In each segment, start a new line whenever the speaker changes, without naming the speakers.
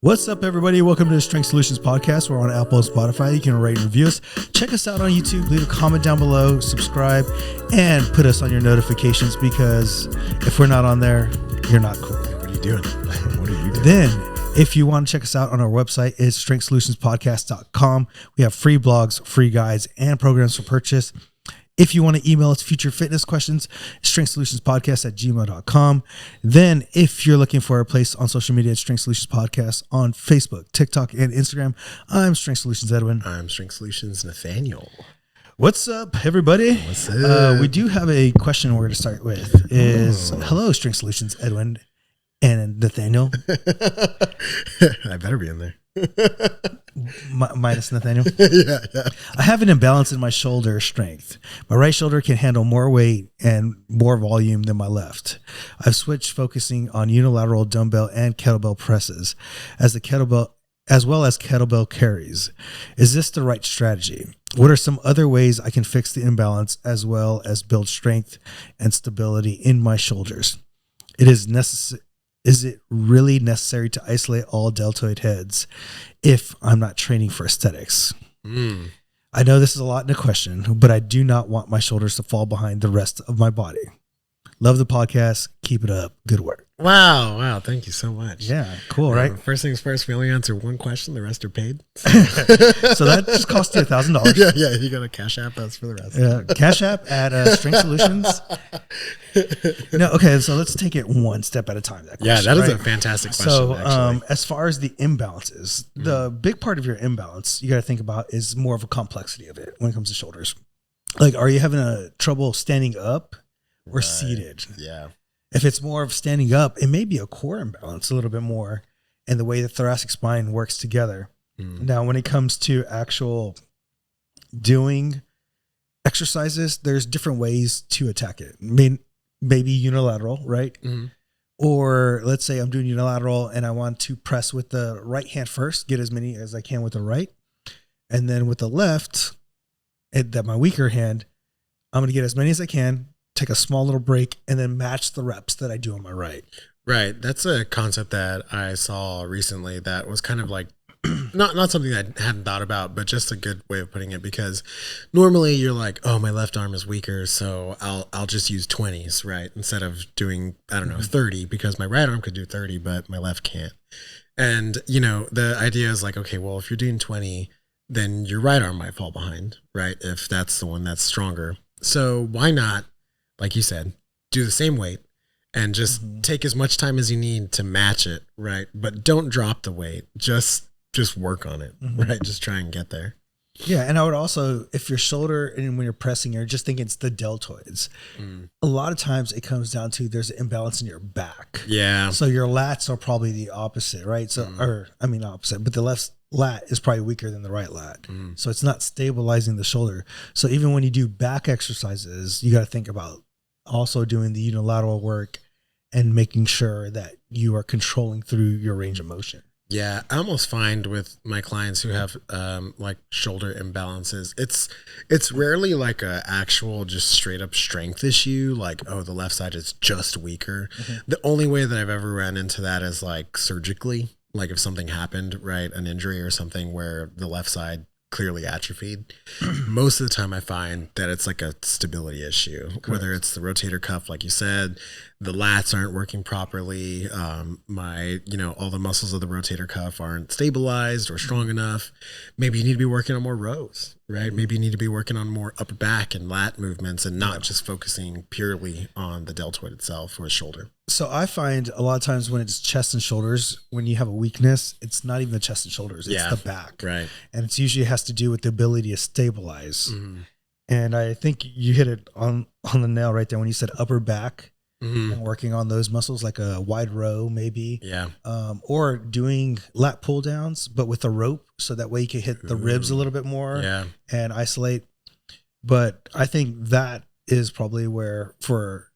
What's up, everybody? Welcome to the Strength Solutions Podcast. We're on Apple and Spotify. You can rate and review us. Check us out on YouTube. Leave a comment down below, subscribe, and put us on your notifications, because if we're not on there, you're not cool.
What are you doing? What are you doing?
Then, if you want to check us out on our website, it's strengthsolutionspodcast.com. We have free blogs, free guides, and programs for purchase. If you want to email us future fitness questions, strengthsolutionspodcast@gmail.com. Then if you're looking for a place on social media, it's Strength Solutions Podcast on Facebook, TikTok, and Instagram. I'm Strength Solutions Edwin.
I'm Strength Solutions Nathaniel.
What's up, everybody?
What's up?
We do have a question we're going to start with. Hello, Strength Solutions Edwin and Nathaniel.
I better be in there.
Minus Nathaniel.
Yeah.
I have an imbalance in my shoulder strength. My right shoulder can handle more weight and more volume than my left. I've switched focusing on unilateral dumbbell and kettlebell presses as well as kettlebell carries. Is this the right strategy? What are some other ways I can fix the imbalance as well as build strength and stability in my shoulders? Is it really necessary to isolate all deltoid heads if I'm not training for aesthetics? I know this is a lot in a question, but I do not want my shoulders to fall behind the rest of my body. Love the podcast. Keep it up. Good work.
Wow. Thank you so much.
Yeah, cool, right?
First things first, we only answer one question. The rest are paid.
So that just cost you $1,000.
Yeah. You got to Cash App us for the rest.
Cash App at Strength Solutions. No, okay, so let's take it one step at a time. That
is a fantastic question.
So, as far as the imbalances, the big part of your imbalance you got to think about is more of a complexity of it when it comes to shoulders. Like, are you having a trouble standing up or seated?
Yeah.
If it's more of standing up, it may be a core imbalance a little bit more, and the way the thoracic spine works together. Now, when it comes to actual doing exercises, there's different ways to attack it. I mean, maybe unilateral, right? Or let's say I'm doing unilateral and I want to press with the right hand first, get as many as I can with the right. And then with the left, my weaker hand, I'm going to get as many as I can, take a small little break, and then match the reps that I do on my right.
Right. That's a concept that I saw recently that was kind of like, not something that I hadn't thought about, but just a good way of putting it, because normally you're like, oh, my left arm is weaker, so I'll just use 20s, right? Instead of doing, 30, because my right arm could do 30, but my left can't. And, the idea is like, okay, well, if you're doing 20, then your right arm might fall behind, right? If that's the one that's stronger. So why not, like you said, do the same weight and just take as much time as you need to match it, right? But don't drop the weight. Just work on it, right? Just try and get there.
Yeah. And I would also, if your shoulder and when you're pressing, you're just thinking it's the deltoids. A lot of times it comes down to there's an imbalance in your back.
Yeah.
So your lats are probably the opposite, right? So, opposite, but the left lat is probably weaker than the right lat. So it's not stabilizing the shoulder. So even when you do back exercises, you got to think about also doing the unilateral work and making sure that you are controlling through your range of motion.
Yeah, I almost find with my clients who have like shoulder imbalances, it's rarely like a actual just straight up strength issue. Like, oh, the left side is just weaker. The only way that I've ever ran into that is like surgically, like if something happened, right, an injury or something where the left side clearly atrophied. Most of the time I find that it's like a stability issue. Correct. Whether it's the rotator cuff, like you said, the lats aren't working properly. All the muscles of the rotator cuff aren't stabilized or strong enough. Maybe you need to be working on more rows, right? Maybe you need to be working on more upper back and lat movements and not just focusing purely on the deltoid itself or shoulder.
So I find a lot of times when it's chest and shoulders, when you have a weakness, it's not even the chest and shoulders, it's the back.
Right.
And it's usually has to do with the ability to stabilize. And I think you hit it on the nail right there when you said upper back. And working on those muscles, like a wide row, maybe. Yeah. Or doing lat pull downs, but with a rope, so that way you can hit the ribs a little bit more and isolate. But I think that is probably where for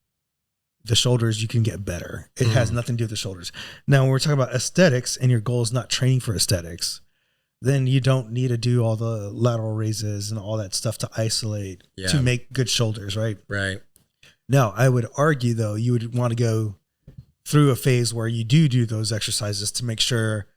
the shoulders you can get better. It has nothing to do with the shoulders. Now, when we're talking about aesthetics and your goal is not training for aesthetics, then you don't need to do all the lateral raises and all that stuff to isolate to make good shoulders, right?
Right.
Now, I would argue, though, you would want to go through a phase where you do those exercises to make sure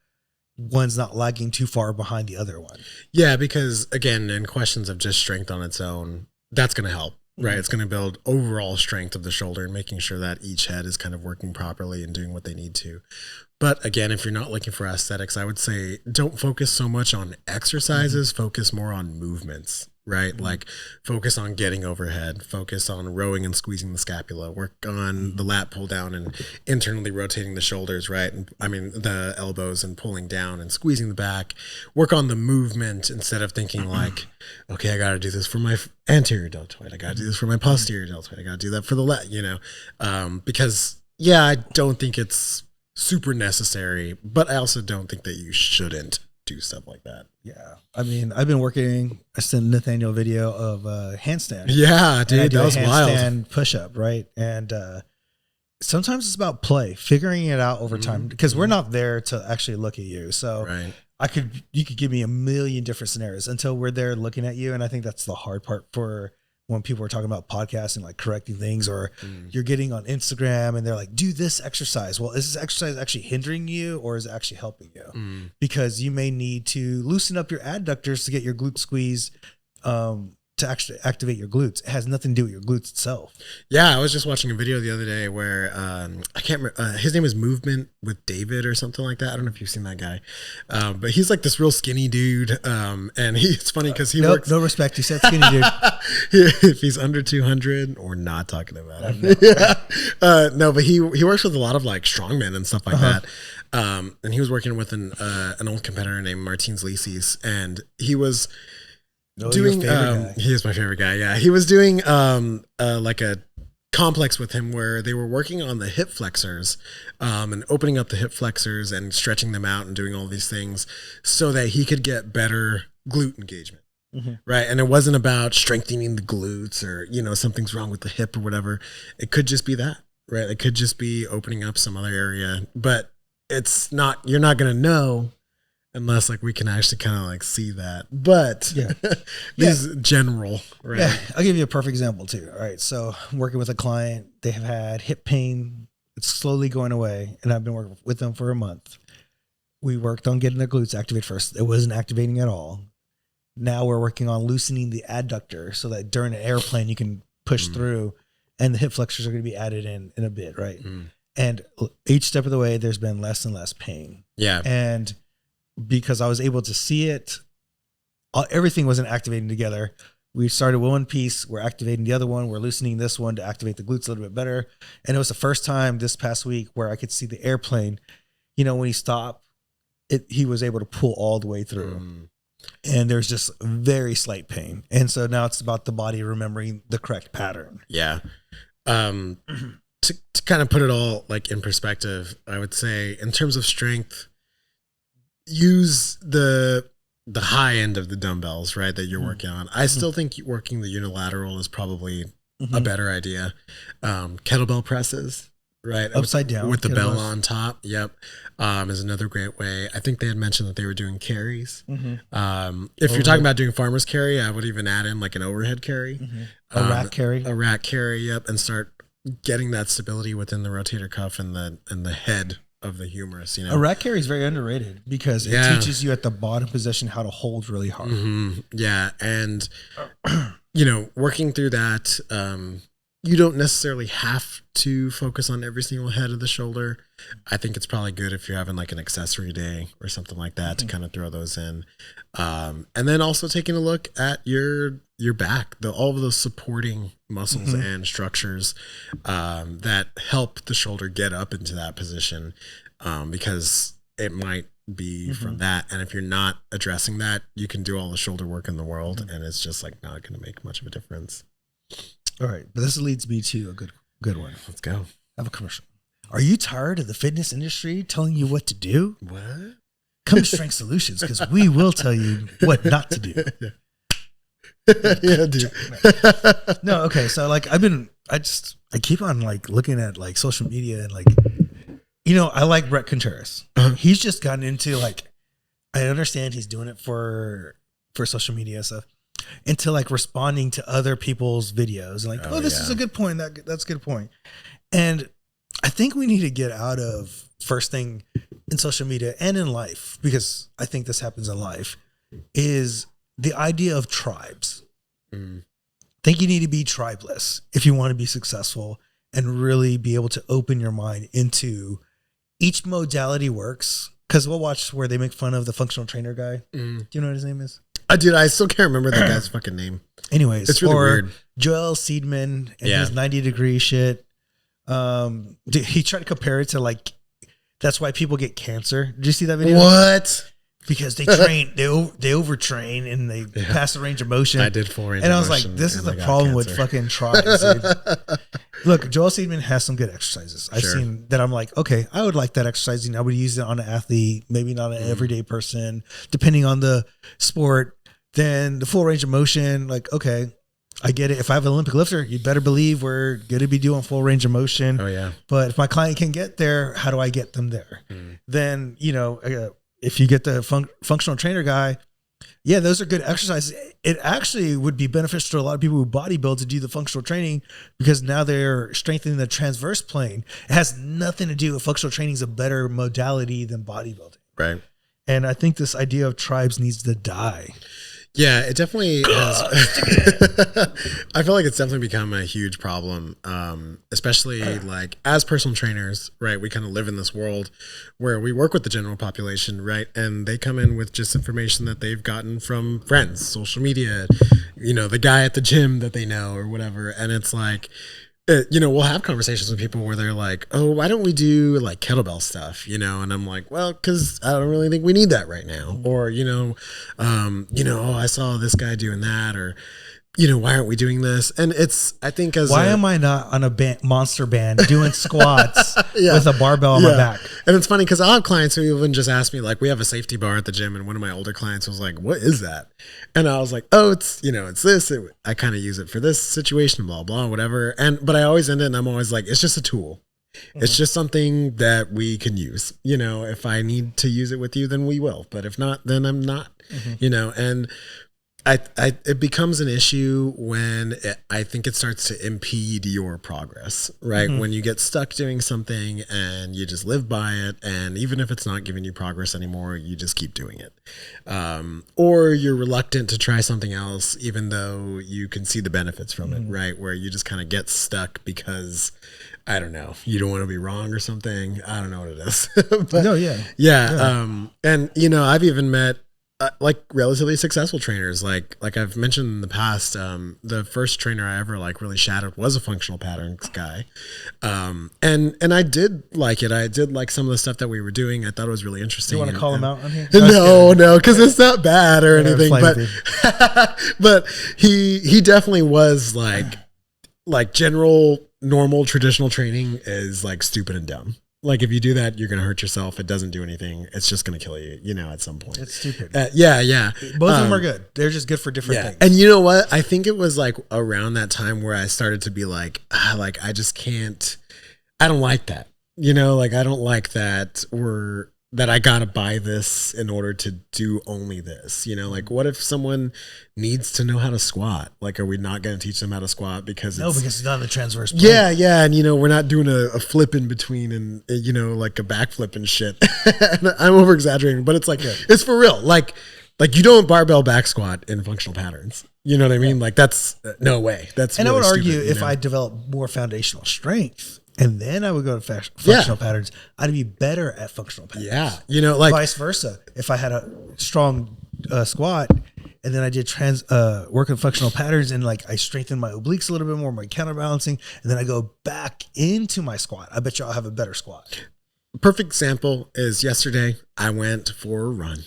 one's not lagging too far behind the other one.
Yeah, because again, in questions of just strength on its own, that's going to help, right? It's going to build overall strength of the shoulder and making sure that each head is kind of working properly and doing what they need to. But again, if you're not looking for aesthetics, I would say don't focus so much on exercises, focus more on movements, right? Like focus on getting overhead, focus on rowing and squeezing the scapula, work on the lat pull down and internally rotating the shoulders, right? And I mean, the elbows and pulling down and squeezing the back, work on the movement instead of thinking like, okay, I got to do this for my anterior deltoid. I got to do this for my posterior deltoid. I got to do that for the lat, because yeah, I don't think it's super necessary, but I also don't think that you shouldn't do stuff like that.
Yeah. I mean, I've been working, I sent Nathaniel a video of handstand.
Yeah, dude, that was wild.
Handstand push-up, right? And sometimes it's about play, figuring it out over time, because we're not there to actually look at you. So you could give me a million different scenarios until we're there looking at you. And I think that's the hard part for when people are talking about podcasting, like correcting things, or you're getting on Instagram and they're like, do this exercise. Well, is this exercise actually hindering you or is it actually helping you? Because you may need to loosen up your adductors to get your glute squeeze, to actually activate your glutes. It has nothing to do with your glutes itself.
Yeah, I was just watching a video the other day where I can't remember, his name is Movement with David or something like that. I don't know if you've seen that guy, but he's like this real skinny dude, and it's funny because he works.
No respect, you said skinny dude.
If he's under 200, we're not talking about him. No, but he works with a lot of like strongmen and stuff like that. And he was working with an old competitor named Martins Lisis, and he was doing he is my favorite guy. Yeah, he was doing like a complex with him where they were working on the hip flexors, and opening up the hip flexors and stretching them out and doing all these things so that he could get better glute engagement. Right. And it wasn't about strengthening the glutes or, something's wrong with the hip or whatever. It could just be that, right? It could just be opening up some other area, but it's not, you're not going to know unless like we can actually kind of like see that. But this is general, right?
Yeah. I'll give you a perfect example too. All right. So I'm working with a client, they have had hip pain. It's slowly going away. And I've been working with them for a month. We worked on getting their glutes activated first. It wasn't activating at all. Now we're working on loosening the adductor so that during an airplane you can push through, and the hip flexors are going to be added in a bit, right? And each step of the way, there's been less and less pain.
Yeah.
And because I was able to see it, everything wasn't activating together. We started with one piece, we're activating the other one, we're loosening this one to activate the glutes a little bit better. And it was the first time this past week where I could see the airplane. When he stopped, he was able to pull all the way through. And there's just very slight pain. And so now it's about the body remembering the correct pattern.
Yeah. To kind of put it all like in perspective, I would say in terms of strength, use the high end of the dumbbells, right, that you're working on. I still think working the unilateral is probably a better idea. Kettlebell presses, right?
Upside down.
With the bell on top. Yep. Is another great way. I think they had mentioned that they were doing carries. If you're talking about doing farmer's carry, I would even add in like an overhead carry.
A rack carry.
A rack carry, yep. And start getting that stability within the rotator cuff and the head of the humerus.
A rack carry is very underrated because it teaches you at the bottom position how to hold really hard.
Yeah. And, working through that, you don't necessarily have to focus on every single head of the shoulder. I think it's probably good if you're having like an accessory day or something like that to kind of throw those in. And then also taking a look at your back, all of those supporting muscles and structures that help the shoulder get up into that position, because it might be from that. And if you're not addressing that, you can do all the shoulder work in the world and it's just like not going to make much of a difference.
All right, but this leads me to a good one.
Let's go.
Have a commercial. Are you tired of the fitness industry telling you what to do?
What?
Come to Strength Solutions because we will tell you what not to do.
Yeah, dude.
No, okay. So like I keep on like looking at like social media and like, I like Brett Contreras. He's just gotten into like, I understand he's doing it for social media and stuff. Into like responding to other people's videos, like, this is a good point. That's a good point. And I think we need to get out of first thing, in social media and in life, because I think this happens in life, is the idea of tribes. I think you need to be tribeless if you want to be successful and really be able to open your mind into each modality works. Because we'll watch where they make fun of the functional trainer guy. Do you know what his name is?
Dude, I still can't remember that guy's fucking name.
Anyways,
it's really weird.
Joel Seedman and his 90-degree shit. He tried to compare it to like, that's why people get cancer. Did you see that video?
What?
Because they train, they overtrain and they pass the range of motion.
I did full range
and
of
I was like, this is the problem with fucking tribes, dude. Look, Joel Seedman has some good exercises. I've seen that. I'm like, okay, I would like that exercising. I would use it on an athlete, maybe not an everyday person, depending on the sport. Then the full range of motion, like, okay, I get it. If I have an Olympic lifter, you better believe we're going to be doing full range of motion.
Oh, yeah.
But if my client can get there, how do I get them there? Then, you know, if you get the functional trainer guy, yeah, those are good exercises. It actually would be beneficial to a lot of people who bodybuild to do the functional training, because now they're strengthening the transverse plane. It has nothing to do with functional training is a better modality than bodybuilding.
Right.
And I think this idea of tribes needs to die.
Yeah, it definitely has. I feel like it's definitely become a huge problem, especially like as personal trainers, right? We kind of live in this world where we work with the general population, right? And they come in with just information that they've gotten from friends, social media, you know, the guy at the gym that they know or whatever. And it's like, you know, we'll have conversations with people where they're like, oh, why don't we do like kettlebell stuff, you know? And I'm like, well, because I don't really think we need that right now. Or, oh, I saw this guy doing that, or, you know, why aren't we doing this? And it's, I think
why am I not on a monster band doing squats with a barbell on my back?
And it's funny because I'll have clients who even just ask me, like, we have a safety bar at the gym, and one of my older clients was like, what is that? And I was like, oh, it's, you know, it's this. I kind of use it for this situation, blah, blah, whatever. But I always end it and I'm always like, it's just a tool. It's just something that we can use. You know, if I need to use it with you, then we will. But if not, then I'm not, you know, and it becomes an issue when I think it starts to impede your progress, right? When you get stuck doing something and you just live by it, and even if it's not giving you progress anymore, you just keep doing it. Or you're reluctant to try something else, even though you can see the benefits from it, right? Where you just kind of get stuck because, I don't know, you don't want to be wrong or something. I don't know what it is. But,
no, yeah.
And, you know, I've even met like relatively successful trainers, like I've mentioned in the past. The first trainer I ever like really shadowed was a functional patterns guy, and I did like it. I did like some of the stuff that we were doing. I thought it was really interesting.
You want to call him out on here?
No, because it's not bad or anything. But he definitely was like general normal traditional training is like stupid and dumb. Like if you do that, you're going to hurt yourself. It doesn't do anything. It's just going to kill you, you know, at some point.
It's stupid.
Yeah.
Both of them are good. They're just good for different things.
And you know what? I think it was like around that time where I started to be like, I just can't, I don't like that. You know, like I don't like that that I got to buy this in order to do only this. You know, like what if someone needs to know how to squat? Like, are we not going to teach them how to squat because
it's not the transverse plane.
Yeah. And, you know, we're not doing a flip in between and, you know, like a backflip and shit. I'm over exaggerating, but it's like, it's for real. Like you don't barbell back squat in functional patterns. You know what I mean? Like that's no way. That's
and
really
I would argue
stupid,
if I developed more foundational strength, and then I would go to functional patterns, I'd be better at functional patterns.
Yeah. You know, like
vice versa. If I had a strong squat and then I did work on functional patterns and like I strengthened my obliques a little bit more, my counterbalancing, and then I go back into my squat, I bet you I'll have a better squat.
Perfect example is yesterday I went for a run.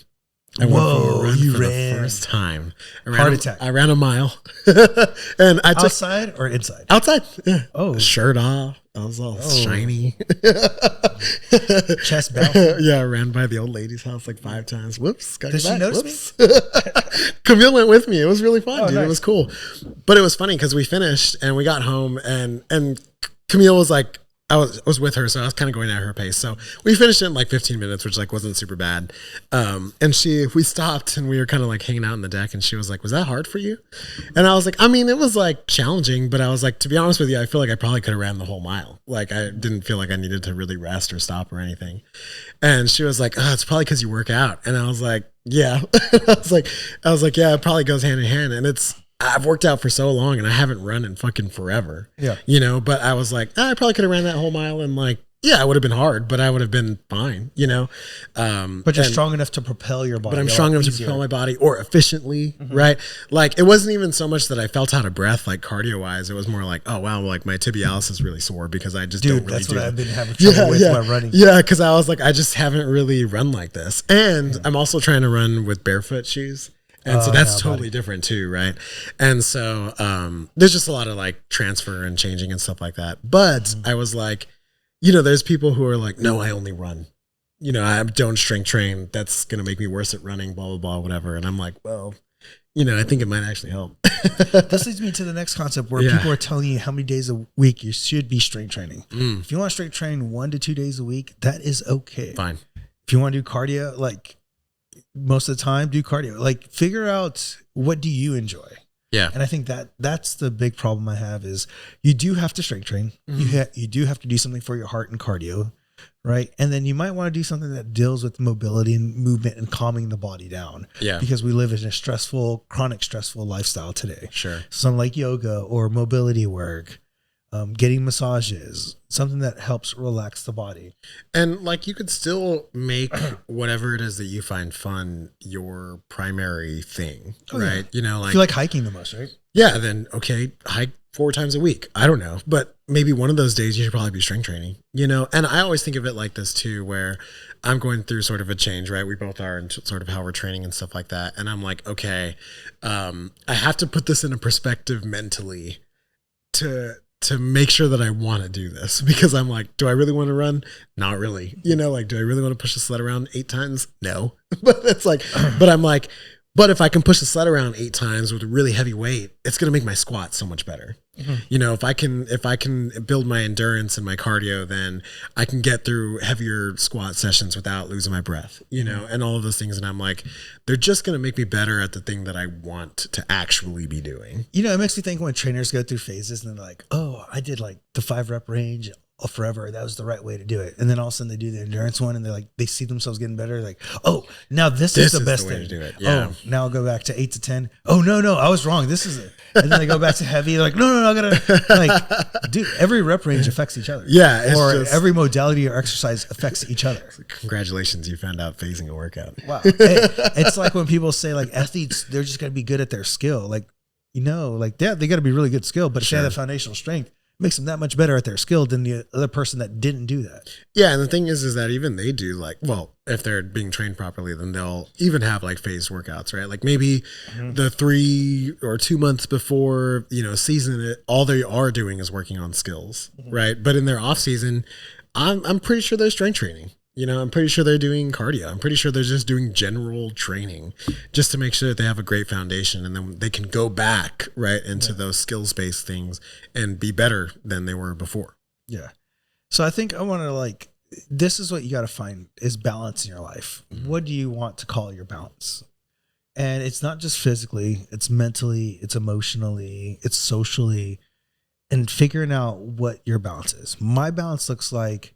I went for a run for the first time.
Heart attack.
I ran a mile. And I took
outside or inside?
Outside. Yeah.
Oh,
shirt off. I was all shiny.
Chest belt.
Yeah, I ran by the old lady's house like 5 times. Whoops.
Did she notice me?
Camille went with me. It was really fun, dude.
Nice.
It was cool. But it was funny because we finished and we got home and Camille was like, was with her, so I was kind of going at her pace. So we finished it in like 15 minutes, which like wasn't super bad. And we stopped and we were kind of like hanging out on the deck, and she was like, "Was that hard for you?" And I was like, "I mean, it was like challenging, but I was like, to be honest with you, I feel like I probably could have ran the whole mile. Like I didn't feel like I needed to really rest or stop or anything." And she was like, "Oh, it's probably because you work out." And I was like, "Yeah." I was like, "Yeah, it probably goes hand in hand." And I've worked out for so long and I haven't run in fucking forever.
Yeah.
You know, but I was like, I probably could have ran that whole mile, and like, yeah, it would have been hard, but I would have been fine, you know?
But you're strong enough to propel your body.
But I'm strong enough to propel my body or efficiently, right? Like, it wasn't even so much that I felt out of breath, like cardio wise. It was more like, oh, wow, like my tibialis is really sore because I just don't really
that's
do
what
it.
I've been having trouble with my running.
Yeah, because I was like, I just haven't really run like this. And I'm also trying to run with barefoot shoes. And so that's totally different too, right? And so there's just a lot of like transfer and changing and stuff like that. But I was like, you know, there's people who are like, no, I only run. You know, I don't strength train. That's going to make me worse at running, blah, blah, blah, whatever. And I'm like, well, you know, I think it might actually help.
This leads me to the next concept where people are telling you how many days a week you should be strength training. If you want to strength train 1 to 2 days a week, that is okay.
Fine.
If you want to do cardio, like most of the time, do cardio. Like figure out what do you enjoy.
Yeah.
And I think that's the big problem I have is you do have to strength train. You do have to do something for your heart and cardio, right? And then you might want to do something that deals with mobility and movement and calming the body down.
Yeah.
Because we live in a chronic stressful lifestyle today.
Sure.
Something like yoga or mobility work, getting massages, something that helps relax the body.
And like you could still make whatever it is that you find fun your primary thing, right? You know, like
if you like hiking the most, right?
Yeah, then okay, hike 4 times a week. I don't know, but maybe one of those days you should probably be strength training, you know? And I always think of it like this too, where I'm going through sort of a change, right? We both are in sort of how we're training and stuff like that. And I'm like, okay, I have to put this in a perspective mentally to make sure that I want to do this, because I'm like, do I really want to run? Not really. You know, like, do I really want to push the sled around 8 times? No. But it's like, but I'm like, but if I can push the sled around 8 times with a really heavy weight, it's going to make my squat so much better. You know, if I can build my endurance and my cardio, then I can get through heavier squat sessions without losing my breath, you know, and all of those things. And I'm like, they're just going to make me better at the thing that I want to actually be doing.
You know, it makes me think when trainers go through phases and they're like, oh, I did like the 5 rep range forever. That was the right way to do it. And then all of a sudden they do the endurance one and they're like, they see themselves getting better. Like, oh, now this is the best
way
thing
to do it. Yeah.
Oh, now I'll go back to 8 to 10. Oh, no, I was wrong. This is it. And then they go back to heavy. They're like, no, I gotta like, dude, every rep range affects each other.
Yeah.
Or every modality or exercise affects each other.
Congratulations. You found out phasing a workout.
Wow. It's like when people say like athletes, they're just going to be good at their skill. Like, you know, like they got to be really good skill, but if they have that foundational strength, makes them that much better at their skill than the other person that didn't do that.
Yeah, and the thing is that even they do like, well, if they're being trained properly, then they'll even have like phased workouts, right? Like maybe the 3 or 2 months before, you know, season, all they are doing is working on skills, right? But in their off season, I'm pretty sure they're strength training. You know, I'm pretty sure they're doing cardio. I'm pretty sure they're just doing general training just to make sure that they have a great foundation, and then they can go back right into those skills-based things and be better than they were before.
Yeah. So I think I want to like, this is what you got to find is balance in your life. What do you want to call your balance? And it's not just physically, it's mentally, it's emotionally, it's socially, and figuring out what your balance is. My balance looks like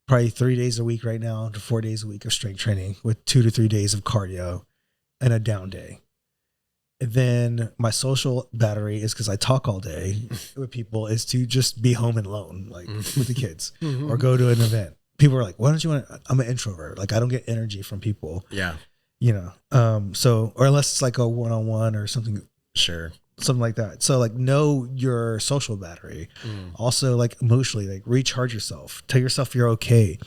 probably 3 days a week right now to 4 days a week of strength training with 2 to 3 days of cardio and a down day. And then my social battery is because I talk all day with people is to just be home and alone, like with the kids or go to an event. People are like, why don't you want to, I'm an introvert. Like I don't get energy from people.
Yeah.
You know? So, or unless it's like a one-on-one or something.
Sure.
Something like that. So like know your social battery. Also like emotionally, like recharge yourself. Tell yourself you're okay.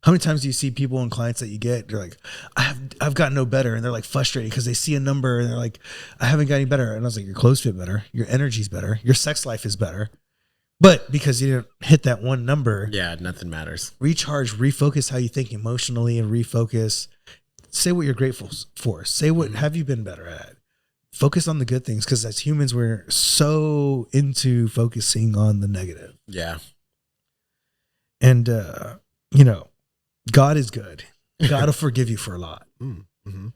How many times do you see people and clients that you get, they're like, I've gotten no better. And they're like frustrated because they see a number and they're like, I haven't got any better. And I was like, your clothes fit better. Your energy's better. Your sex life is better. But because you didn't hit that one number.
Yeah, nothing matters.
Recharge, refocus how you think emotionally and refocus. Say what you're grateful for. Say what have you been better at. Focus on the good things, because as humans, we're so into focusing on the negative.
Yeah.
And, you know, God is good. God will forgive you for a lot.
Mm-hmm.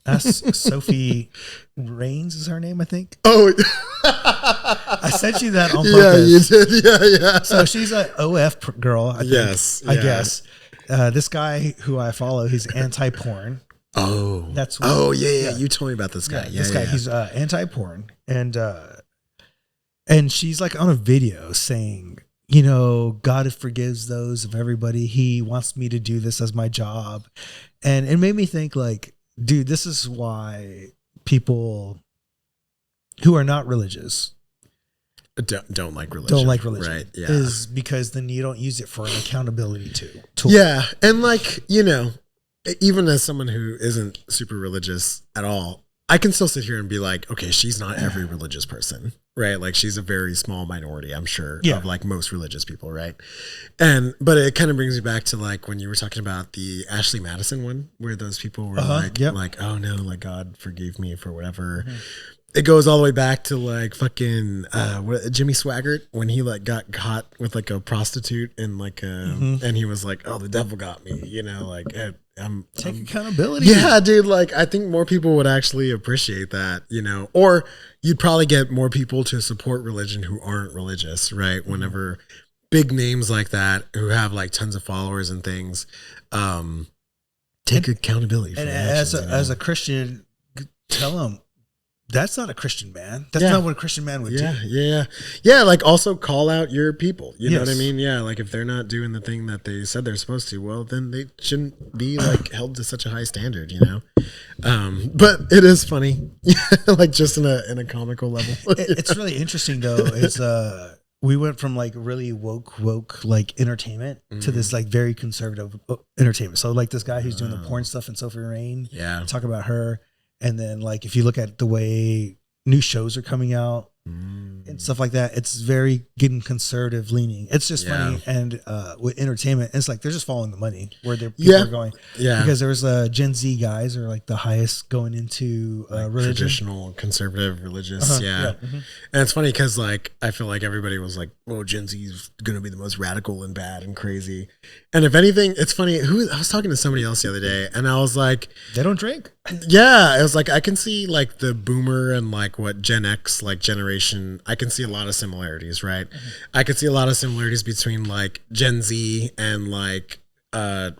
Ask Sophie Rains is her name, I think.
Oh,
I sent you that on purpose.
Yeah, you did. Yeah.
So she's an OF girl, I think.
Yes.
I guess. This guy who I follow, he's anti-porn.
Oh.
That's
what, yeah. You told me about this guy.
This guy, he's anti-porn. And she's like on a video saying, you know, God forgives those of everybody. He wants me to do this as my job. And it made me think like, dude, this is why people who are not religious
don't like religion.
Don't like religion.
Right. Yeah.
Is because then you don't use it for an accountability tool.
Yeah. And like, you know, even as someone who isn't super religious at all, I can still sit here and be like, okay, she's not every religious person, right? Like she's a very small minority, I'm sure, of like most religious people, right? But it kind of brings me back to like when you were talking about the Ashley Madison one, where those people were like, oh no, like God forgave me for whatever. Mm-hmm. It goes all the way back to like fucking Jimmy Swaggart when he like got caught with like a prostitute and like and he was like, oh, the devil got me, you know, like
take accountability.
Yeah, dude, like I think more people would actually appreciate that, you know, or you'd probably get more people to support religion who aren't religious, right? Whenever big names like that who have like tons of followers and things take accountability for
and
actions,
as a Christian, tell them that's not a Christian man. That's not what a Christian man would do.
Yeah. Like also call out your people. You know what I mean? Yeah. Like if they're not doing the thing that they said they're supposed to, well, then they shouldn't be like held to such a high standard, you know? But it is funny, like just in a comical level.
It's really interesting though. Is we went from like really woke like entertainment to this like very conservative entertainment. So like this guy who's doing the porn stuff and Sophie Rain.
Yeah.
Talk about her. And then, like, if you look at the way new shows are coming out and stuff like that, it's very getting conservative leaning. It's just funny. And with entertainment, it's like they're just following the money where people are going. Yeah. Because there's Gen Z guys are like the highest going into like religion.
Traditional, conservative, religious. Mm-hmm. And it's funny because, like, I feel like everybody was like, well, Gen Z is going to be the most radical and bad and crazy. And if anything, it's funny. I was talking to somebody else the other day and I was like,
they don't drink.
Yeah, it was like I can see like the boomer and like what Gen X like generation. I can see a lot of similarities, right? Mm-hmm. I could see a lot of similarities between like Gen Z and like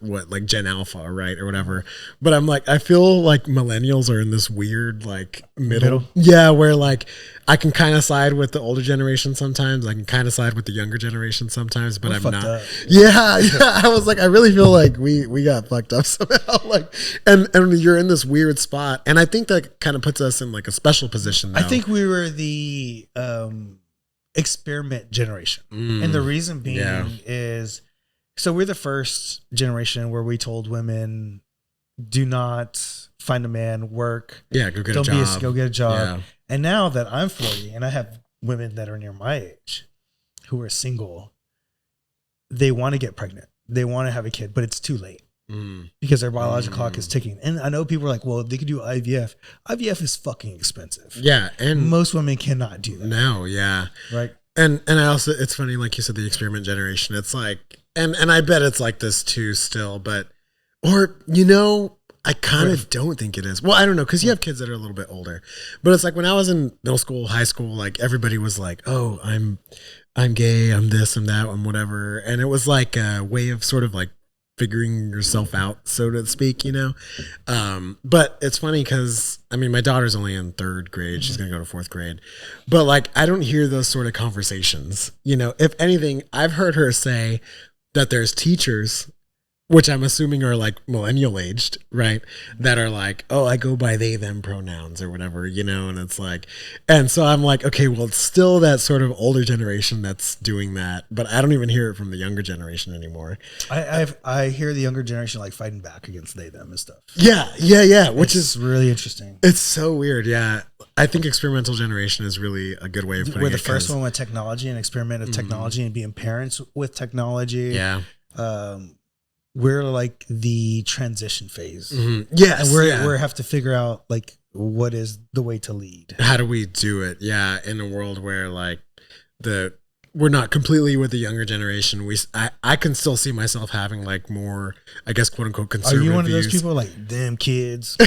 like Gen Alpha, right, or whatever. But I'm like, I feel like millennials are in this weird like middle. Yeah, where like I can kind of side with the older generation sometimes. I can kind of side with the younger generation sometimes, but I'm not. Up. Yeah. I was like, I really feel like we got fucked up somehow. Like, and you're in this weird spot, and I think that kind of puts us in like a special position. Now.
I think we were the experiment generation, and the reason being is. So we're the first generation where we told women, do not find a man, work.
Yeah, go get a job.
Go get a job. Yeah. And now that I'm 40 and I have women that are near my age who are single, they want to get pregnant. They want to have a kid, but it's too late because their biological clock is ticking. And I know people are like, well, they could do IVF. IVF is fucking expensive.
Yeah. And
most women cannot do that.
No, yeah.
Right.
And I also, it's funny, like you said, the experiment generation, it's like, and I bet it's like this too still, but, or, you know, I kind of don't think it is. Well, I don't know, because you have kids that are a little bit older, but it's like when I was in middle school, high school, like everybody was like, oh, I'm gay, I'm this, I'm that, I'm whatever. And it was like a way of sort of like figuring yourself out, so to speak, you know? But it's funny because, I mean, my daughter's only in 3rd grade. She's going to go to 4th grade. But like, I don't hear those sort of conversations. You know, if anything, I've heard her say that there's teachers, which I'm assuming are like millennial aged, right? That are like, oh, I go by they, them pronouns or whatever, you know? And it's like, and so I'm like, okay, well, it's still that sort of older generation that's doing that, but I don't even hear it from the younger generation anymore.
I hear the younger generation like fighting back against they, them and stuff.
Yeah. Which is
really interesting.
It's so weird. Yeah. I think experimental generation is really a good way of putting it.
We're the first one with technology and experiment with technology and being parents with technology.
Yeah.
We're like the transition phase.
Yes.
And we have to figure out like what is the way to lead.
How do we do it? Yeah. In a world where like we're not completely with the younger generation. I can still see myself having like more, I guess, quote unquote, conservative
Are you one of those
views.
people like them kids?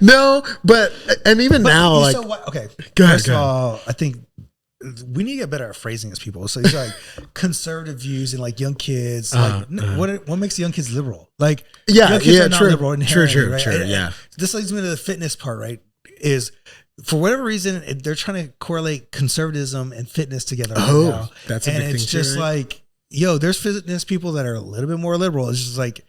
No, but even now, like,
okay.
Go ahead,
First of all, I think we need to get better at phrasing as people. So it's like conservative views and like young kids. Like what makes young kids liberal? Like young kids are not liberal inherently, right?
True. Yeah.
This leads me to the fitness part, right? Is for whatever reason they're trying to correlate conservatism and fitness together. Now.
That's a big thing.
And it's just
right?
like, yo, there's fitness people that are a little bit more liberal. It's just like,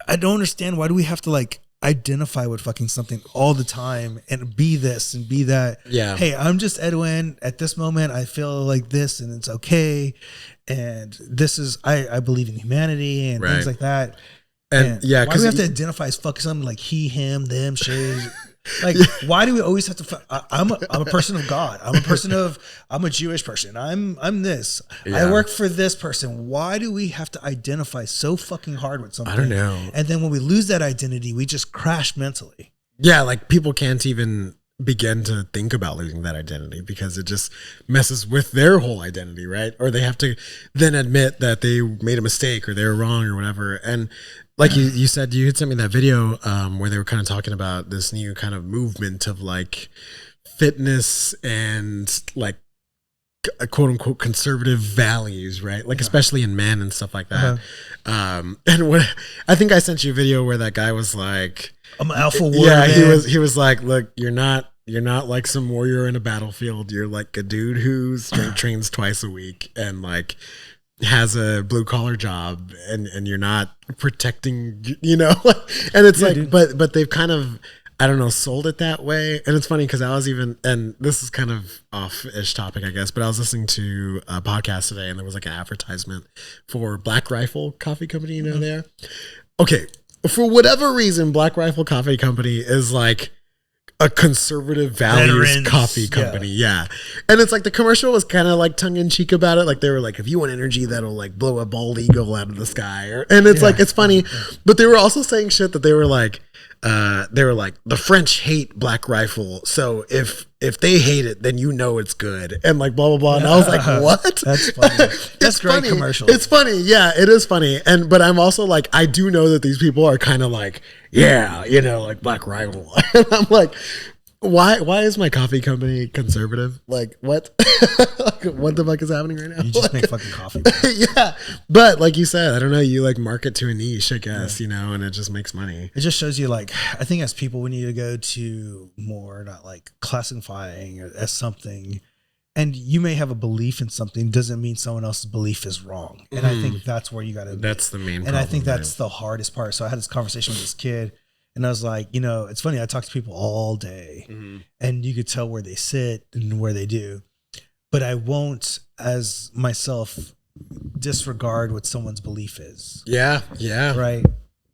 I don't understand, why do we have to like identify with fucking something all the time and be this and be that?
Yeah.
Hey, I'm just Edwin. At this moment, I feel like this, and it's okay. And this is I believe in humanity and things like that.
And yeah,
why do we have to identify as fuck something like he, him, them, she? Like, why do we always have to? I'm a person of God. I'm a Jewish person. I'm this. Yeah. I work for this person. Why do we have to identify so fucking hard with something?
I don't know.
And then when we lose that identity, we just crash mentally.
Yeah, like people can't even begin to think about losing that identity because it just messes with their whole identity, right? Or they have to then admit that they made a mistake or they were wrong or whatever. And like you said, you had sent me that video where they were kind of talking about this new kind of movement of like fitness and like quote unquote conservative values, right? Like especially in men and stuff like that. And what I think I sent you a video where that guy was like,
I'm an alpha warrior. Yeah,
he was like, look, you're not like some warrior in a battlefield. You're like a dude who trains twice a week and like has a blue collar job, and you're not protecting, and it's but they've kind of, I don't know, sold it that way. And it's funny because I was and this is kind of off-ish topic, I guess, but I was listening to a podcast today and there was like an advertisement for Black Rifle Coffee Company, there. Okay. For whatever reason, Black Rifle Coffee Company is like a conservative values coffee company. Yeah. And it's like the commercial was kind of like tongue in cheek about it. Like they were like, if you want energy that'll like blow a bald eagle out of the sky. And it's like, it's funny, but they were also saying shit that they were like, the French hate Black Rifle. So if they hate it, then it's good. And like blah, blah, blah. And I was like, what?
That's funny. That's great
funny.
Commercial.
It's funny. Yeah, it is funny. But I'm also like, I do know that these people are kind of like, yeah, like Black Rifle. And I'm like, why is my coffee company conservative? Like what? Like, what the fuck is happening right now?
You just make fucking coffee.
Yeah. But like you said, I don't know, you like market to a niche, I guess, and it just makes money.
It just shows you like, I think as people, we need to go to more, not like classifying as something. And you may have a belief in something, doesn't mean someone else's belief is wrong. And I think that's where you got to.
That's the main problem.
And I think that's the hardest part. So I had this conversation with this kid. And I was like, it's funny. I talk to people all day and you could tell where they sit and where they do, but I won't as myself disregard what someone's belief is.
Yeah. Yeah.
Right.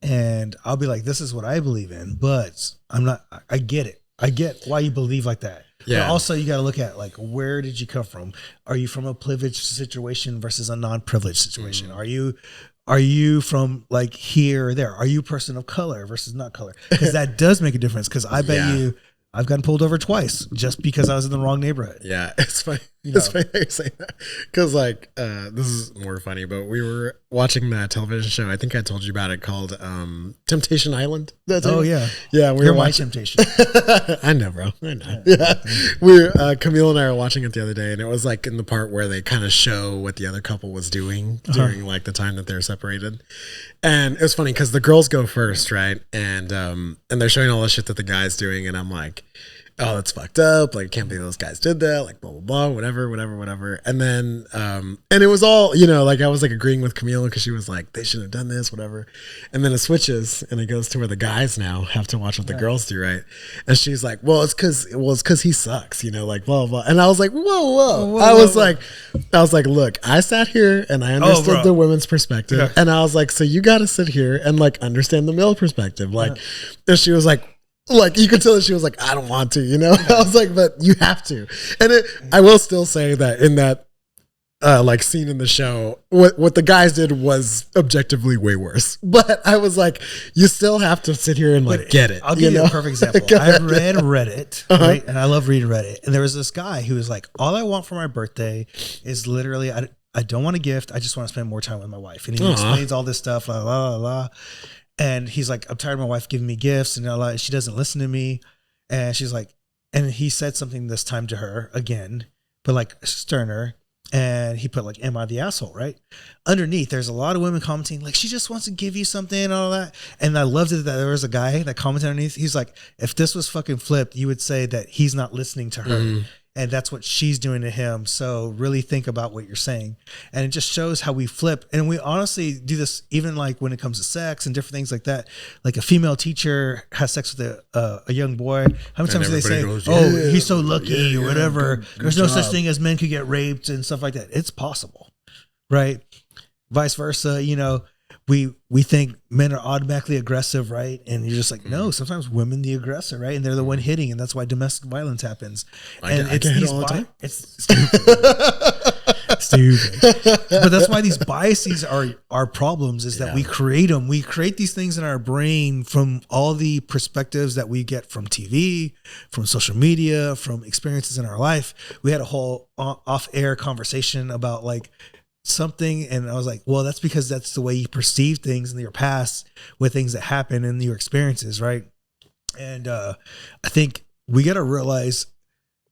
And I'll be like, this is what I believe in, but I get it. I get why you believe like that. Yeah. But also you got to look at like, where did you come from? Are you from a privileged situation versus a non-privileged situation? Are you from like here or there? Are you a person of color versus not color? Because that does make a difference. Because I bet you I've gotten pulled over twice just because I was in the wrong neighborhood.
Yeah, it's funny. It's funny that you're saying that. Because like, this is more funny, but we were watching that television show. I think I told you about it called Temptation Island.
Yeah.
Yeah,
You're my temptation.
I know, bro. I know. Yeah. Camille and I were watching it the other day, and it was like in the part where they kind of show what the other couple was doing during like the time that they're separated. And it was funny because the girls go first, right? And they're showing all the shit that the guy's doing, and I'm like, oh, that's fucked up. Like, can't believe those guys did that. Like, blah, blah, blah, whatever. And then, and it was all, like I was like agreeing with Camila because she was like, they shouldn't have done this, whatever. And then it switches and it goes to where the guys now have to watch what the girls do, right? And she's like, well, it's because he sucks, like blah, blah. And I was like, whoa. I was like, look, I sat here and I understood the women's perspective. Yeah. And I was like, so you got to sit here and like understand the male perspective. Like, and she was like, you could tell that she was like, I don't want to, I was like, but you have to. And I will still say that in that like scene in the show, what the guys did was objectively way worse. But I was like, you still have to sit here and like get it.
I'll give you a perfect example. I read Reddit, right? And I love reading Reddit. And there was this guy who was like, all I want for my birthday is literally, I don't want a gift. I just want to spend more time with my wife. And he explains all this stuff, la, la, la, la. And he's like, I'm tired of my wife giving me gifts and she doesn't listen to me. And she's like, and he said something this time to her again, but like sterner. And he put like, am I the asshole? Right. Underneath, there's a lot of women commenting like, she just wants to give you something and all that. And I loved it that there was a guy that commented underneath. He's like, if this was fucking flipped, you would say that he's not listening to her. And that's what she's doing to him. So really think about what you're saying. And it just shows how we flip. And we honestly do this even like when it comes to sex and different things like that. Like a female teacher has sex with a young boy. How many times do they say, goes, he's so lucky or whatever. Good There's no such thing as men could get raped and stuff like that. It's possible, right? Vice versa, you know, we think men are automatically aggressive, right? And you're just like, no, sometimes women the aggressor, right? And they're the one hitting, and that's why domestic violence happens. And
I get hit all the time.
It's stupid. But that's why these biases are problems, is that we create them. We create these things in our brain from all the perspectives that we get from TV, from social media, from experiences in our life. We had a whole off-air conversation about like something, and I was like, well, that's because that's the way you perceive things in your past with things that happen in your experiences, right? And I think we got to realize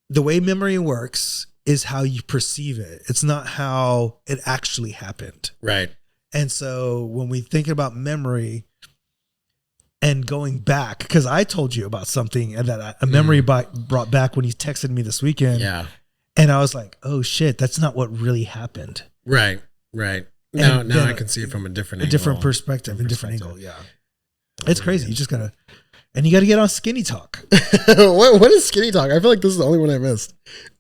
the way memory works is how you perceive it. It's not how it actually happened.
Right.
And so when we think about memory and going back, because I told you about something that a memory brought back when he texted me this weekend.
Yeah.
And I was like, oh shit, that's not what really happened.
Right. Now I can see it from a different
perspective, a different angle. Yeah. It's crazy. You just gotta, and you gotta get on Skinny Talk.
What is Skinny Talk? I feel like this is the only one I missed.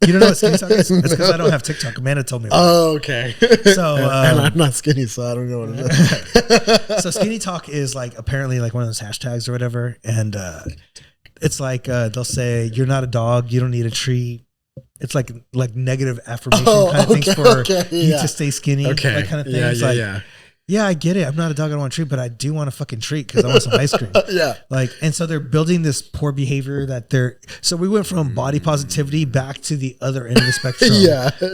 You don't know what Skinny Talk is? It's because I don't have TikTok. Amanda told me about
it. Okay.
So,
and I'm not skinny, so I don't know what it is.
So Skinny Talk is like apparently like one of those hashtags or whatever. And it's like they'll say, you're not a dog, you don't need a treat. It's like negative affirmation kind of things for you to stay skinny.
Okay.
That kind of thing. Yeah, I get it. I'm not a dog. I don't want a treat, but I do want a fucking treat because I want some ice cream. And so they're building this poor behavior so we went from body positivity back to the other end of the spectrum.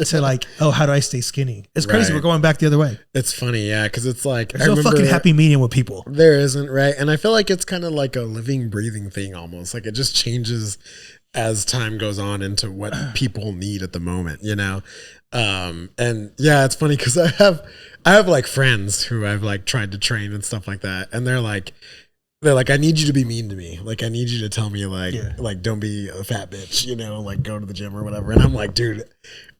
To like, oh, how do I stay skinny? It's crazy. We're going back the other way.
It's funny. Yeah. Cause it's like,
there's no fucking happy medium with people.
There isn't. Right. And I feel like it's kind of like a living, breathing thing almost. Like it just changes as time goes on into what people need at the moment, you know? And yeah, it's funny because I have like friends who I've like tried to train and stuff like that. And they're like, I need you to be mean to me. Like, I need you to tell me like, don't be a fat bitch, you know, like go to the gym or whatever. And I'm like, dude,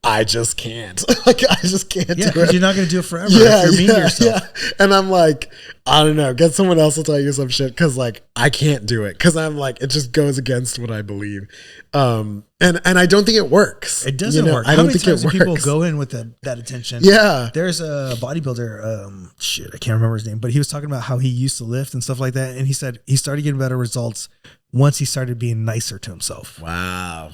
I just can't. Like, I just can't do it.
Because you're not going to do it forever if you're mean to yourself.
Yeah. And I'm like, I don't know. Get someone else to tell you some shit because, like, I can't do it. Because I'm like, it just goes against what I believe. And I don't think it works.
It doesn't work.
I don't think it works.
People go in with that intention.
Yeah.
There's a bodybuilder, I can't remember his name, but he was talking about how he used to lift and stuff like that. And he said he started getting better results once he started being nicer to himself.
Wow.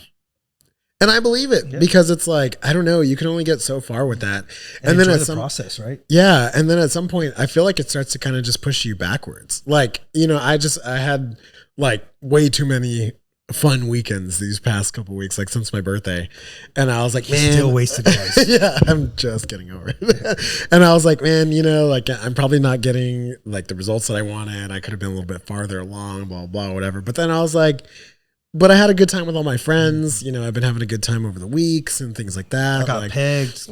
And I believe it because it's like, I don't know, you can only get so far with that.
And then it's the process, right?
Yeah. And then at some point, I feel like it starts to kind of just push you backwards. Like, you know, I had like way too many fun weekends these past couple weeks, like since my birthday. And I was like, man,
still wasted guys.
Yeah, I'm just getting over it. And I was like, man, you know, like I'm probably not getting like the results that I wanted. I could have been a little bit farther along, blah, blah, whatever. But then I was like, but I had a good time with all my friends. You know, I've been having a good time over the weeks and things like that.
I got pegged.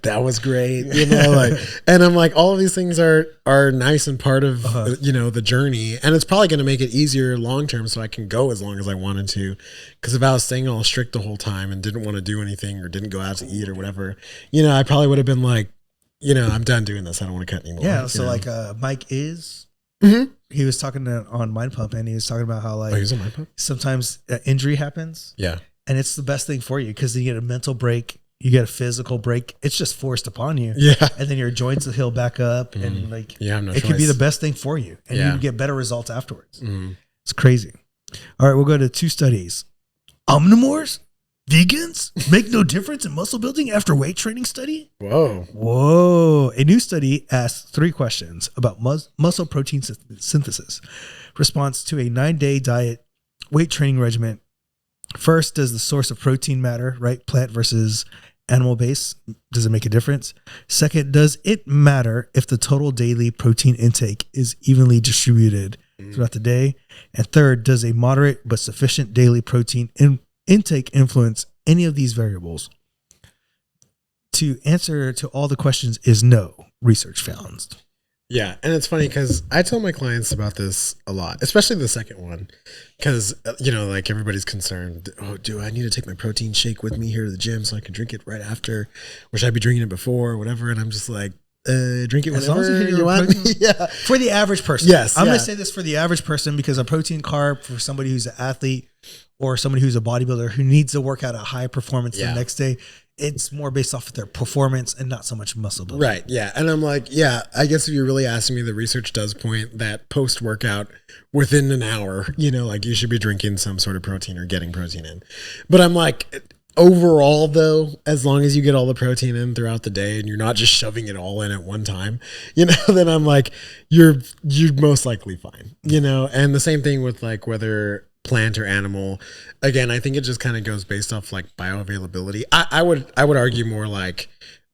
That was great. You know, like, and I'm like, all of these things are nice and part of, you know, the journey. And it's probably going to make it easier long-term so I can go as long as I wanted to. Because if I was staying all strict the whole time and didn't want to do anything or didn't go out to eat or whatever, you know, I probably would have been like, you know, I'm done doing this. I don't want to cut anymore.
Yeah. So like Mike is. He was talking on Mind Pump, and he was talking about how like
he's on Mind Pump?
Sometimes injury happens.
Yeah.
And it's the best thing for you because you get a mental break, you get a physical break. It's just forced upon you.
Yeah.
And then your joints will heal back up, and like
it
could be the best thing for you, and you get better results afterwards. It's crazy. All right, we'll go to 2 studies. Omnivores Vegans make no difference in muscle building after weight training study?
Whoa.
A new study asked 3 questions about muscle protein synthesis. Response to a 9-day diet weight training regimen. First, does the source of protein matter, right? Plant versus animal base. Does it make a difference? Second, does it matter if the total daily protein intake is evenly distributed throughout the day? And third, does a moderate but sufficient daily protein intake influence any of these variables? To answer to all the questions is no, research found.
Yeah, and it's funny because I tell my clients about this a lot, especially the second one, because, like everybody's concerned, oh, do I need to take my protein shake with me here to the gym so I can drink it right after? Or should I be drinking it before or whatever? And I'm just like, drink it whenever as long as you want.
Yeah. For the average person.
Yes.
I'm going to say this for the average person because a protein carb for somebody who's an athlete or somebody who's a bodybuilder who needs to work out a high performance the next day, it's more based off of their performance and not so much muscle building.
Right. Yeah. And I'm like, I guess if you're really asking me, the research does point that post workout within an hour, like you should be drinking some sort of protein or getting protein in. But I'm like, overall though, as long as you get all the protein in throughout the day and you're not just shoving it all in at one time, then I'm like, you're most likely fine, and the same thing with like whether plant or animal. Again, I think it just kind of goes based off like bioavailability. I would argue more like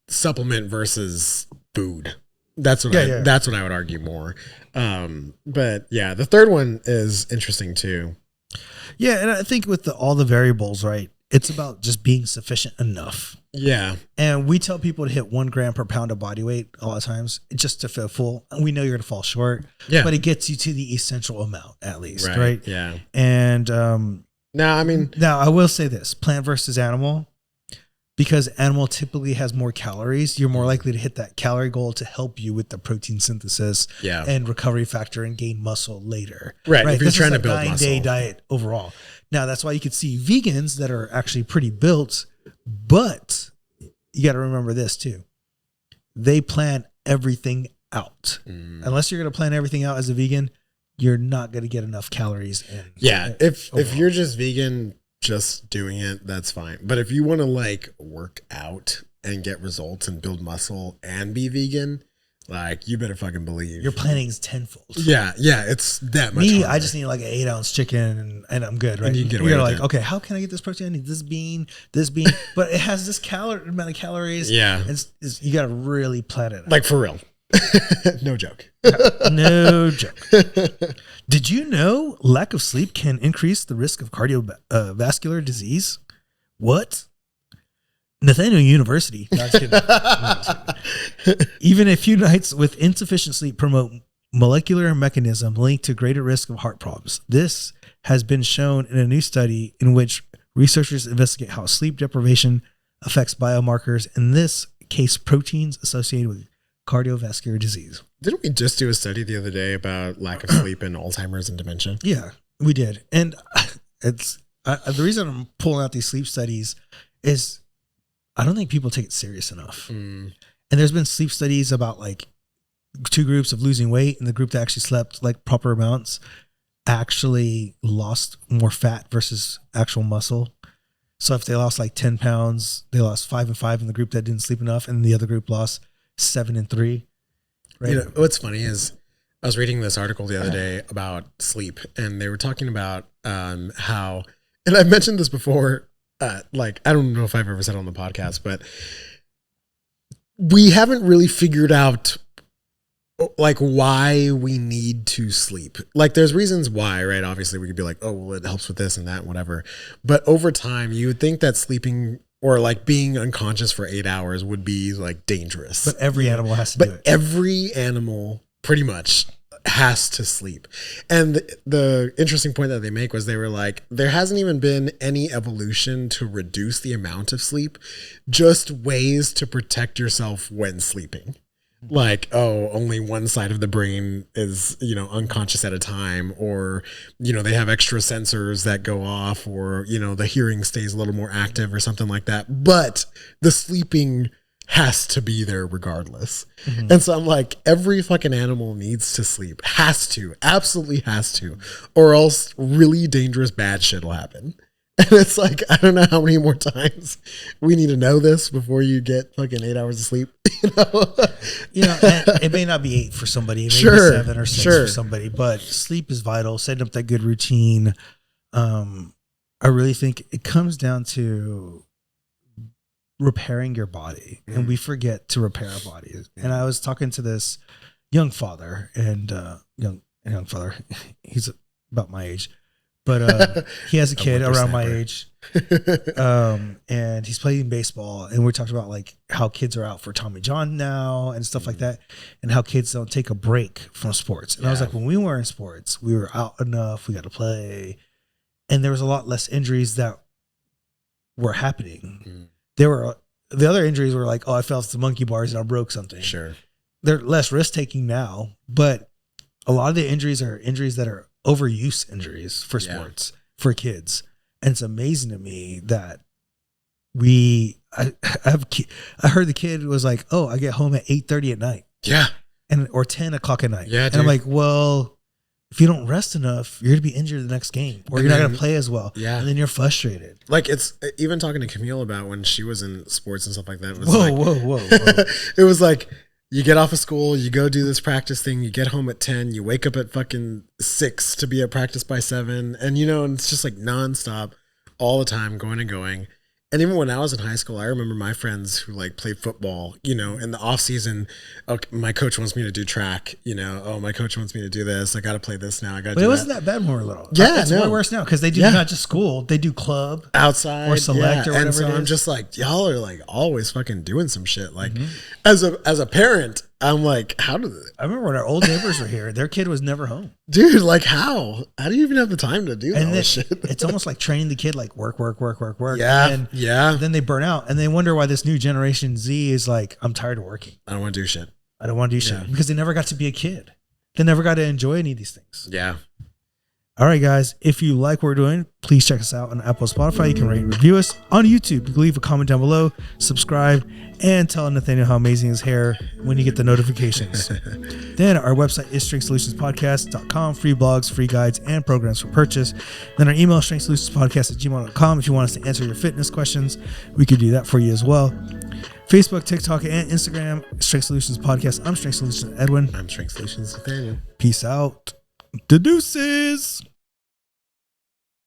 supplement versus food. That's what that's what I would argue more. But yeah, the third one is interesting too.
Yeah, and I think with all the variables, right? It's about just being sufficient enough.
Yeah.
And we tell people to hit 1 gram per pound of body weight a lot of times just to feel full. And we know you're going to fall short, but it gets you to the essential amount at least, right?
Yeah.
And
now
I will say this, plant versus animal, because animal typically has more calories, you're more likely to hit that calorie goal to help you with the protein synthesis and recovery factor and gain muscle later.
Right. If you're trying to build muscle.
9-day diet overall. Now, that's why you could see vegans that are actually pretty built, but you got to remember this too. They plan everything out. Unless you're going to plan everything out as a vegan, you're not going to get enough calories in.
Yeah. If you're just vegan, just doing it, that's fine. But if you want to like work out and get results and build muscle and be vegan, like you better fucking believe
your planning is tenfold.
Yeah, it's that much.
Me, harder. I just need like an 8-ounce chicken and I'm good, right?
And you can get away
You're
with
like,
it.
okay, how can I get this protein? I need this bean, but it has this amount of calories.
Yeah,
you got to really plan it out.
Like for real. No joke.
No joke. Did you know lack of sleep can increase the risk of cardiovascular disease? What? Nathaniel University. No, I'm just kidding. Even a few nights with insufficient sleep promote molecular mechanism linked to greater risk of heart problems. This has been shown in a new study in which researchers investigate how sleep deprivation affects biomarkers, in this case, proteins associated with cardiovascular disease.
Didn't we just do a study the other day about lack of sleep and Alzheimer's and dementia?
Yeah, we did. And the reason I'm pulling out these sleep studies is I don't think people take it serious enough. And there's been sleep studies about like 2 groups of losing weight, and the group that actually slept like proper amounts actually lost more fat versus actual muscle. So if they lost like 10 pounds, they lost 5 and 5 in the group that didn't sleep enough, and the other group lost 7 and 3. Right.
What's funny is I was reading this article the other day about sleep, and they were talking about how, and I've mentioned this before, like, I don't know if I've ever said it on the podcast, but we haven't really figured out like why we need to sleep. Like there's reasons why, right? Obviously we could be like, oh, well, it helps with this and that and whatever. But over time, you would think that sleeping or like being unconscious for 8 hours would be like dangerous.
But every animal has to do it.
Every animal pretty much has to sleep. And the interesting point that they make was they were like, there hasn't even been any evolution to reduce the amount of sleep, just ways to protect yourself when sleeping. Like, oh, only one side of the brain is, unconscious at a time, or, they have extra sensors that go off, or, the hearing stays a little more active or something like that. But the sleeping has to be there regardless. Mm-hmm. And so I'm like, every fucking animal needs to sleep, absolutely has to, or else really dangerous bad shit will happen. And it's like, I don't know how many more times we need to know this before you get fucking 8 hours of sleep.
And it may not be 8 for somebody, it may be 7 or 6 for somebody, but sleep is vital. Setting up that good routine. I really think it comes down to repairing your body, and we forget to repair our bodies. And I was talking to this young father, and young father, he's about my age, but he has a kid around my age, and he's playing baseball, and we're talking about like how kids are out for Tommy John now and stuff like that, and how kids don't take a break from sports. And I was like, when we were in sports, we were out enough, we got to play, and there was a lot less injuries that were happening. The other injuries were like, I fell off the monkey bars and I broke something.
Sure.
They're less risk taking now, but a lot of the injuries are injuries that are overuse injuries for sports, for kids. And it's amazing to me that I heard the kid was like, I get home at 8:30 at night.
Yeah.
Or 10 o'clock at night.
Yeah.
And I'm like, well, if you don't rest enough, you're going to be injured the next game, or you're not going to play as well. Yeah. And then you're frustrated.
Like, it's even talking to Camille about when she was in sports and stuff like that. It was
whoa.
It was like, you get off of school, you go do this practice thing, you get home at 10, you wake up at fucking 6 to be at practice by 7. And, and it's just like nonstop all the time, going and going. And even when I was in high school, I remember my friends who like played football, in the off season. Okay, my coach wants me to do track, my coach wants me to do this. I got to play this now. I got to do that.
But it wasn't that bad when we were little.
Yeah.
It's way worse now because they do not just school, they do club,
outside,
or select, or whatever.
And so I'm just like, y'all are like always fucking doing some shit. Like as a parent, I'm like, how did it?
I remember when our old neighbors were here, their kid was never home.
Dude, like how? How do you even have the time to do that shit?
It's almost like training the kid like work.
Yeah.
And
then
they burn out and they wonder why this new generation Z is like, I'm tired of working.
I don't want to do shit.
Because they never got to be a kid. They never got to enjoy any of these things.
Yeah.
All right, guys. If you like what we're doing, please check us out on Apple, Spotify. You can rate and review us on YouTube. You can leave a comment down below, subscribe, and tell Nathaniel how amazing his hair when you get the notifications. Then our website is strengthsolutionspodcast.com. Free blogs, free guides, and programs for purchase. Then our email, strengthsolutionspodcast@gmail.com. If you want us to answer your fitness questions, we could do that for you as well. Facebook, TikTok, and Instagram, Strength Solutions Podcast. I'm Strength Solutions Edwin.
I'm Strength Solutions Nathaniel.
Peace out. The deuces.